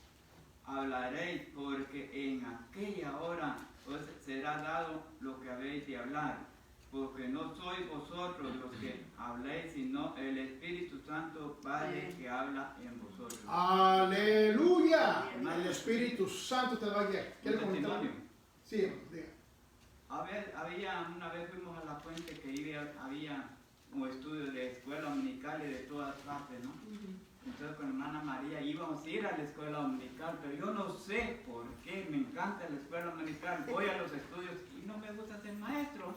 hablaréis, porque en aquella hora os será dado lo que habéis de hablar. Porque no sois vosotros los que habléis, sino el Espíritu Santo Padre que habla en vosotros. Aleluya. El Espíritu Santo te va a guiar. ¿Quiere comentar? Sí, diga. Una vez fuimos a la fuente que había un estudio de escuela dominical y de todas partes, ¿no? Entonces con hermana María íbamos a ir a la escuela dominical, pero yo no sé por qué me encanta la escuela dominical. Voy a los estudios y no me gusta ser maestro.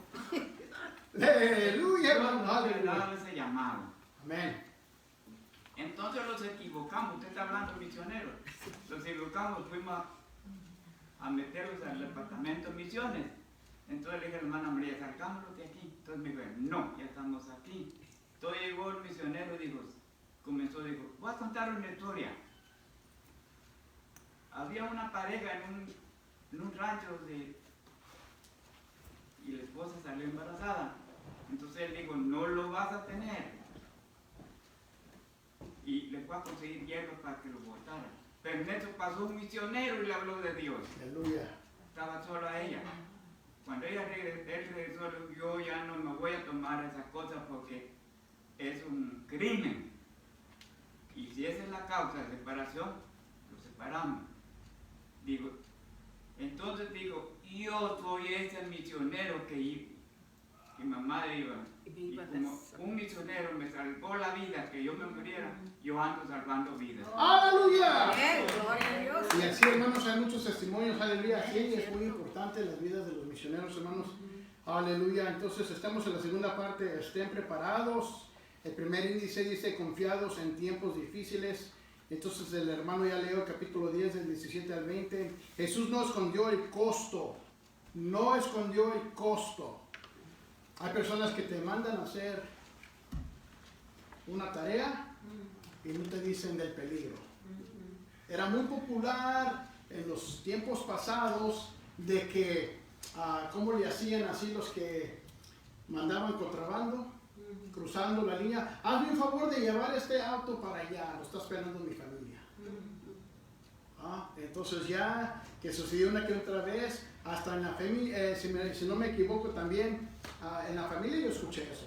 Aleluya, hermano. No me Aleluya. daba ese llamado. Amén. Entonces los equivocamos. Usted está hablando misioneros. Los equivocamos. Fuimos a meterlos al departamento de misiones. Entonces le dije a la hermana María, sacámoslos de aquí. Entonces me dijo, no, ya estamos aquí. Entonces llegó el misionero y dijo, voy a contar una historia. Había una pareja en un rancho y la esposa salió embarazada. Entonces él dijo, no lo vas a tener. Y le fue a conseguir hierro para que lo botara. Pero en eso pasó un misionero y le habló de Dios. Aleluya. Estaba sola ella. Cuando él regresó, yo ya no me voy a tomar esas cosas porque es un crimen. Y si esa es la causa de separación, lo separamos. Digo, Entonces dijo, yo soy ese misionero que mi mamá iba. Y como un misionero me salvó la vida, que yo me muriera, yo ando salvando vidas. ¡Aleluya! Amén, gloria a Dios. Y así, hermanos, hay muchos testimonios, aleluya. Sí, es muy importante las vidas de los misioneros, hermanos. Aleluya. Entonces, estamos en la segunda parte. Estén preparados. El primer índice dice, confiados en tiempos difíciles. Entonces, el hermano ya leo capítulo 10, del 17 al 20. Jesús no escondió el costo. No escondió el costo. Hay personas que te mandan a hacer una tarea y no te dicen del peligro. Era muy popular en los tiempos pasados de que, ¿cómo le hacían así los que mandaban contrabando? Cruzando la línea. Hazme un favor de llevar este auto para allá, lo está esperando mi familia. Entonces ya que sucedió una que otra vez, hasta en la familia, si no me equivoco también, en la familia yo escuché eso,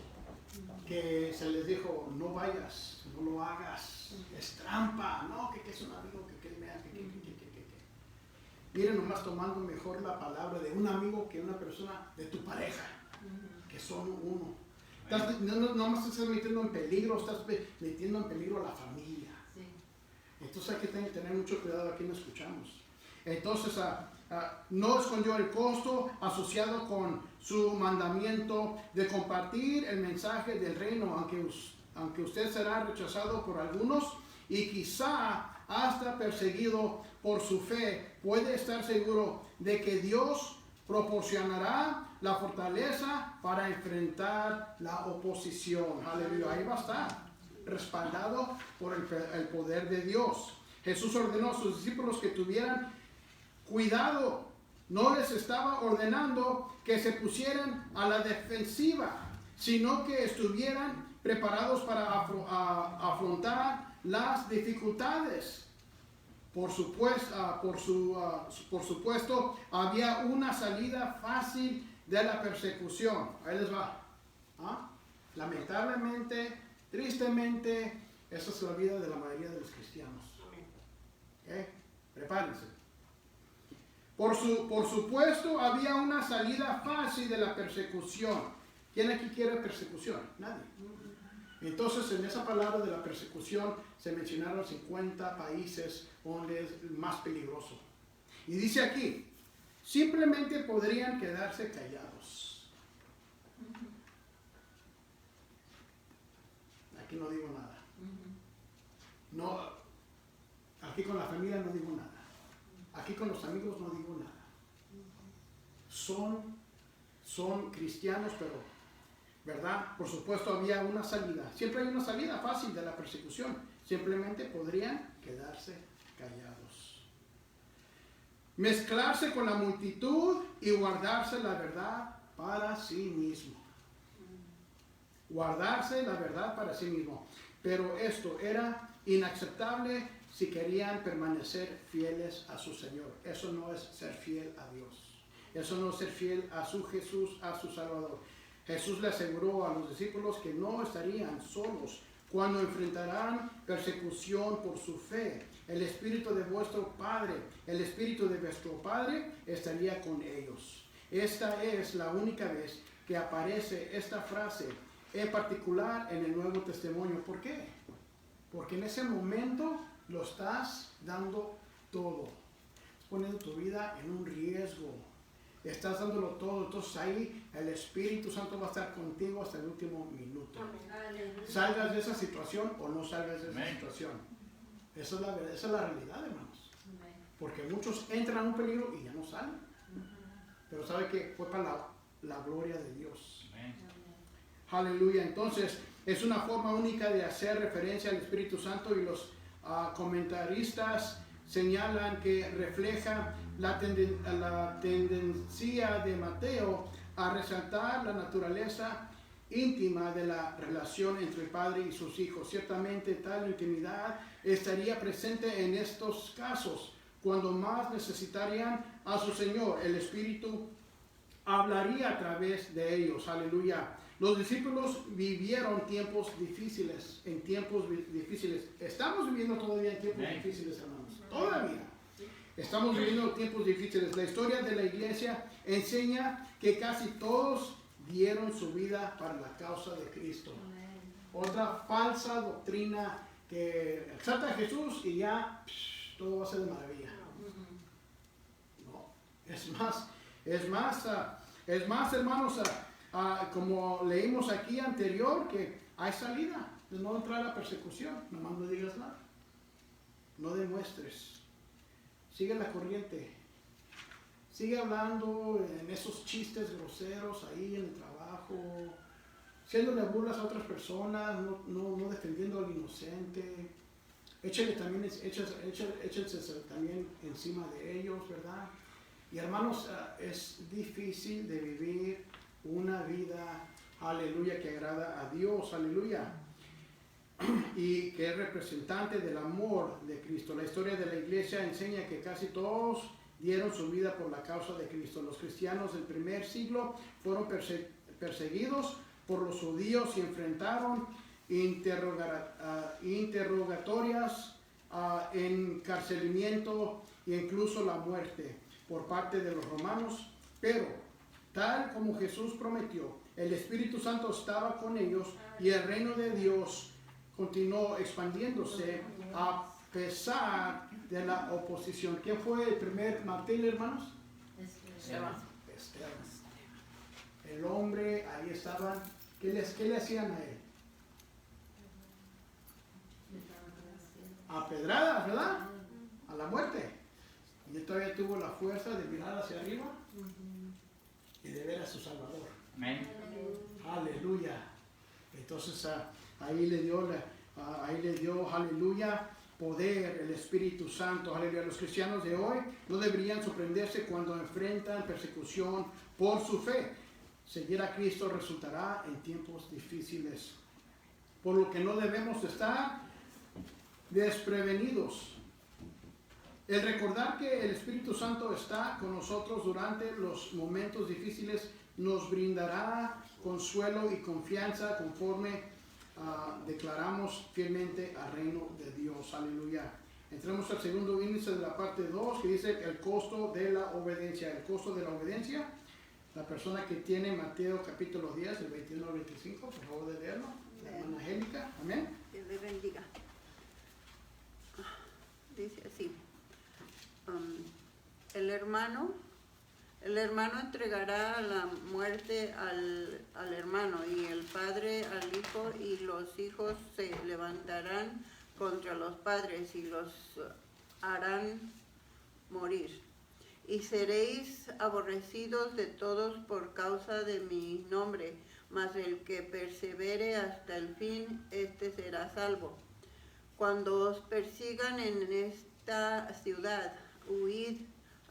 que se les dijo, no vayas, no lo hagas, es trampa, no, que es un amigo, que miren, nomás tomando mejor la palabra de un amigo que una persona de tu pareja, que son uno. No más estás metiendo en peligro, estás metiendo en peligro a la familia. Entonces hay que tener mucho cuidado a quien escuchamos. Entonces, no escondió el costo asociado con su mandamiento de compartir el mensaje del reino, aunque usted será rechazado por algunos y quizá hasta perseguido por su fe. Puede estar seguro de que Dios proporcionará la fortaleza para enfrentar la oposición. Aleluya, ahí va a estar, respaldado por el poder de Dios. Jesús ordenó a sus discípulos que tuvieran cuidado. No les estaba ordenando que se pusieran a la defensiva, sino que estuvieran preparados para afrontar las dificultades. Por supuesto, había una salida fácil de la persecución. Ahí les va. Lamentablemente, tristemente, esa es la vida de la mayoría de los cristianos. Prepárense. Por supuesto, había una salida fácil de la persecución. ¿Quién aquí quiere persecución? Nadie. Entonces, en esa palabra de la persecución se mencionaron 50 países donde es más peligroso. Y dice aquí, simplemente podrían quedarse callados. Aquí no digo nada. No, aquí con la familia no digo nada. Aquí con los amigos no digo nada. Son cristianos, pero, ¿verdad? Por supuesto había una salida. Siempre hay una salida fácil de la persecución. Simplemente podrían quedarse callados. Mezclarse con la multitud y guardarse la verdad para sí mismo. Guardarse la verdad para sí mismo. Pero esto era inaceptable si querían permanecer fieles a su Señor. Eso no es ser fiel a Dios. Eso no es ser fiel a su Jesús, a su Salvador. Jesús le aseguró a los discípulos que no estarían solos cuando enfrentarán persecución por su fe. El Espíritu de vuestro Padre, el Espíritu de vuestro Padre estaría con ellos. Esta es la única vez que aparece esta frase, en particular en el Nuevo Testimonio. ¿Por qué? Porque en ese momento lo estás dando todo. Estás poniendo tu vida en un riesgo. Estás dándolo todo. Entonces ahí el Espíritu Santo va a estar contigo hasta el último minuto. Salgas de esa situación o no salgas de esa situación. Esa es la realidad, hermanos. Porque muchos entran a un peligro y ya no salen. Pero sabe que fue para la gloria de Dios. Aleluya. Entonces es una forma única de hacer referencia al Espíritu Santo, y los comentaristas señalan que refleja la tendencia de Mateo a resaltar la naturaleza íntima de la relación entre el Padre y sus hijos. Ciertamente tal intimidad estaría presente en estos casos, cuando más necesitarían a su Señor. El Espíritu hablaría a través de ellos. Aleluya. Los discípulos vivieron tiempos difíciles, Estamos viviendo todavía en tiempos difíciles, hermanos. Todavía. Estamos viviendo tiempos difíciles. La historia de la iglesia enseña que casi todos dieron su vida para la causa de Cristo. Otra falsa doctrina que exalta a Jesús y ya todo va a ser de maravilla. No, es más, hermanos, como leímos aquí anterior, que hay salida. No entrar a la persecución, nomás no digas nada. No demuestres. Sigue la corriente. Sigue hablando en esos chistes groseros ahí en el trabajo, haciéndole burlas a otras personas, no defendiendo al inocente. Échense también encima de ellos, ¿verdad? Y hermanos, es difícil de vivir una vida, aleluya, que agrada a Dios, aleluya. Y que es representante del amor de Cristo. La historia de la iglesia enseña que casi todos dieron su vida por la causa de Cristo. Los cristianos del primer siglo fueron perseguidos por los judíos y enfrentaron interrogatorias, encarcelamiento e incluso la muerte por parte de los romanos. Pero, tal como Jesús prometió, el Espíritu Santo estaba con ellos y el reino de Dios continuó expandiéndose a pesar de la oposición. ¿Quién fue el primer mártir, hermanos? Esteban. El hombre, ahí estaban. ¿Qué le hacían a él? A pedradas, ¿verdad? A la muerte. Y él todavía tuvo la fuerza de mirar hacia arriba y de ver a su Salvador. Amén. Aleluya. Entonces ahí le dio, aleluya, poder, el Espíritu Santo. Aleluya. Los cristianos de hoy no deberían sorprenderse cuando enfrentan persecución por su fe. Seguir a Cristo resultará en tiempos difíciles, por lo que no debemos estar desprevenidos. El recordar que el Espíritu Santo está con nosotros durante los momentos difíciles nos brindará consuelo y confianza conforme declaramos fielmente al reino de Dios. Aleluya. Entremos al segundo índice de la parte 2, que dice el costo de la obediencia. El costo de la obediencia. La persona que tiene Mateo capítulo 10, del 21 al 25, por favor de leerlo. La hermana Angélica. Amén. Dios le bendiga. Dice así. El hermano entregará a la muerte al hermano, y el padre al hijo, y los hijos se levantarán contra los padres y los harán morir. Y seréis aborrecidos de todos por causa de mi nombre, mas el que persevere hasta el fin, éste será salvo. Cuando os persigan en esta ciudad, huid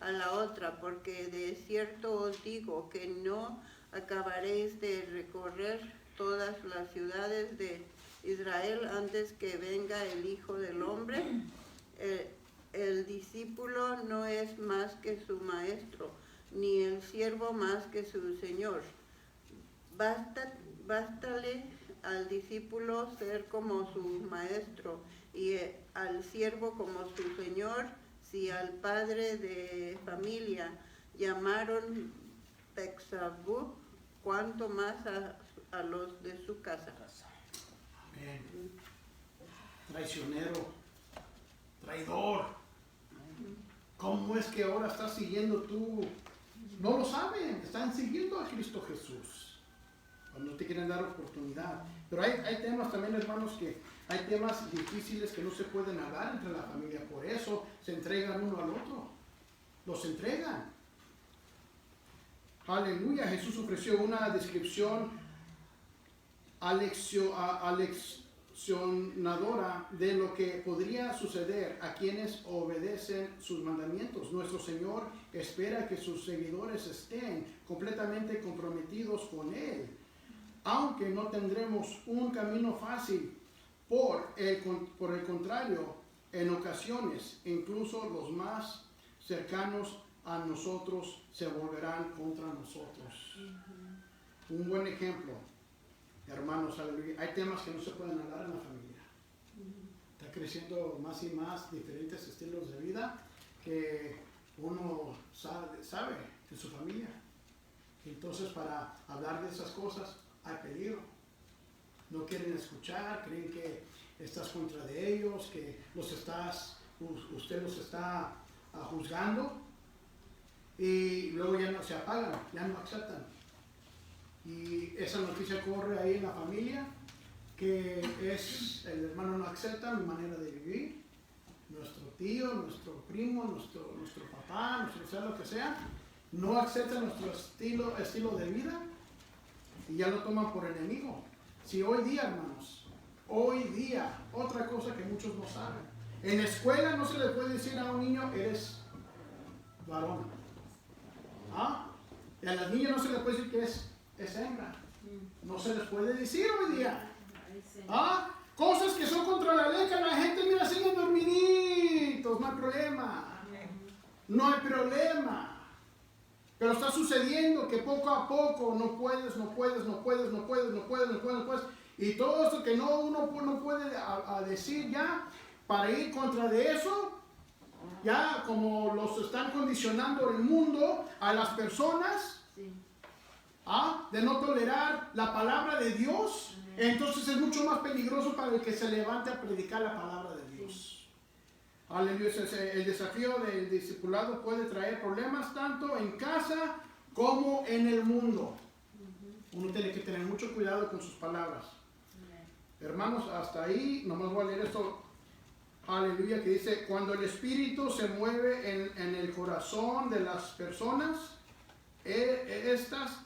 a la otra, porque de cierto os digo que no acabaréis de recorrer todas las ciudades de Israel antes que venga el Hijo del Hombre. El discípulo no es más que su maestro, ni el siervo más que su señor. Bástale al discípulo ser como su maestro y al siervo como su señor. Si al padre de familia llamaron Beelzebub, cuanto más a los de su casa. Amén. Traicionero, traidor. ¿Cómo es que ahora estás siguiendo tú? No lo saben, están siguiendo a Cristo Jesús. Cuando te quieren dar oportunidad. Pero hay temas también, hermanos, que hay temas difíciles que no se pueden hablar entre la familia. Por eso se entregan uno al otro. Los entregan. Aleluya. Jesús ofreció una descripción aleccionadora de lo que podría suceder a quienes obedecen sus mandamientos. Nuestro Señor espera que sus seguidores estén completamente comprometidos con Él. Aunque no tendremos un camino fácil, por el contrario, en ocasiones, incluso los más cercanos a nosotros se volverán contra nosotros. Un buen ejemplo, hermanos, hay temas que no se pueden hablar en la familia. Está creciendo más y más diferentes estilos de vida que uno sabe de su familia. Entonces, para hablar de esas cosas hay peligro. No quieren escuchar, creen que estás contra de ellos, que usted los está juzgando, y luego ya no se apagan, ya no aceptan. Y esa noticia corre ahí en la familia, que el hermano no acepta mi manera de vivir, nuestro tío, nuestro primo, nuestro papá, sea lo que sea, no acepta nuestro estilo de vida y ya lo toman por enemigo. Si hoy día, hermanos, otra cosa que muchos no saben, en la escuela no se le puede decir a un niño, eres varón. Y a las niñas no se les puede decir que es hembra. No se les puede decir hoy día. Cosas que son contra la ley, que la gente mira siguen dormiditos, no hay problema. No hay problema. Pero está sucediendo que poco a poco no puedes. Y todo esto que uno puede decir ya, para ir contra de eso, ya como los están condicionando el mundo a las personas, de no tolerar la palabra de Dios, entonces es mucho más peligroso para el que se levante a predicar la palabra de Dios. Aleluya. El desafío del discipulado puede traer problemas tanto en casa como en el mundo. Uno tiene que tener mucho cuidado con sus palabras. Hermanos, hasta ahí, nomás voy a leer esto. Aleluya, que dice, cuando el Espíritu se mueve en el corazón de las personas, estas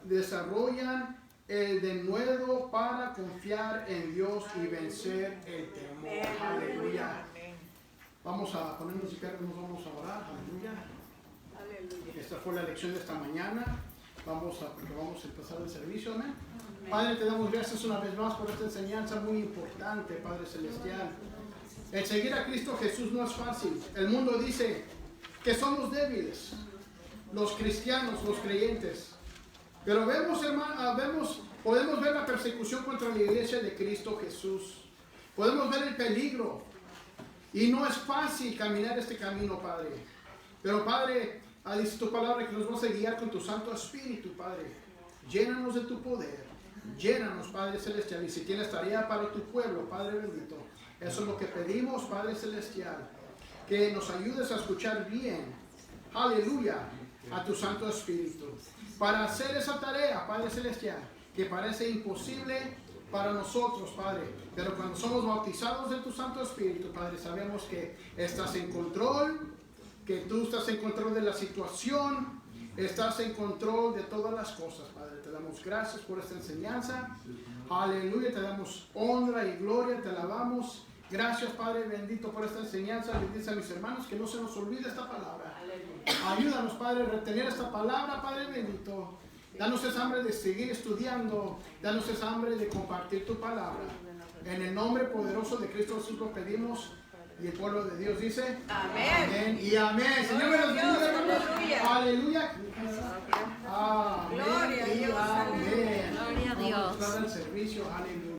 desarrollan el denuedo para confiar en Dios y vencer el temor. Aleluya. Vamos a ponernos de pie, nos vamos a orar. Aleluya. Esta fue la lección de esta mañana. Porque vamos a empezar el servicio, amén. Padre, te damos gracias una vez más por esta enseñanza muy importante, Padre Celestial. El seguir a Cristo Jesús no es fácil. El mundo dice que somos débiles, los cristianos, los creyentes. Pero podemos ver la persecución contra la iglesia de Cristo Jesús. Podemos ver el peligro. Y no es fácil caminar este camino, Padre. Pero, Padre, dice tu palabra que nos vas a guiar con tu Santo Espíritu, Padre. Llénanos de tu poder. Llénanos, Padre Celestial. Y si tienes tarea para tu pueblo, Padre bendito, eso es lo que pedimos, Padre Celestial. Que nos ayudes a escuchar bien. Aleluya. A tu Santo Espíritu. Para hacer esa tarea, Padre Celestial, que parece imposible para nosotros, Padre. Pero cuando somos bautizados de tu Santo Espíritu, Padre, sabemos que estás en control, que tú estás en control de la situación, estás en control de todas las cosas, Padre. Te damos gracias por esta enseñanza. Aleluya, te damos honra y gloria, te alabamos. Gracias, Padre bendito, por esta enseñanza. Bendice a mis hermanos, que no se nos olvide esta palabra. Ayúdanos, Padre, a retener esta palabra, Padre bendito. Danos esa hambre de seguir estudiando. Danos esa hambre de compartir tu palabra. En el nombre poderoso de Cristo Jesús lo pedimos. Y el pueblo de Dios dice Amén. Amén y amén. Señor, me los bendiga, hermanos. Aleluya. Amén. Gloria a Dios. Amén. Gloria a Dios. Vamos a entrar al servicio. Aleluya.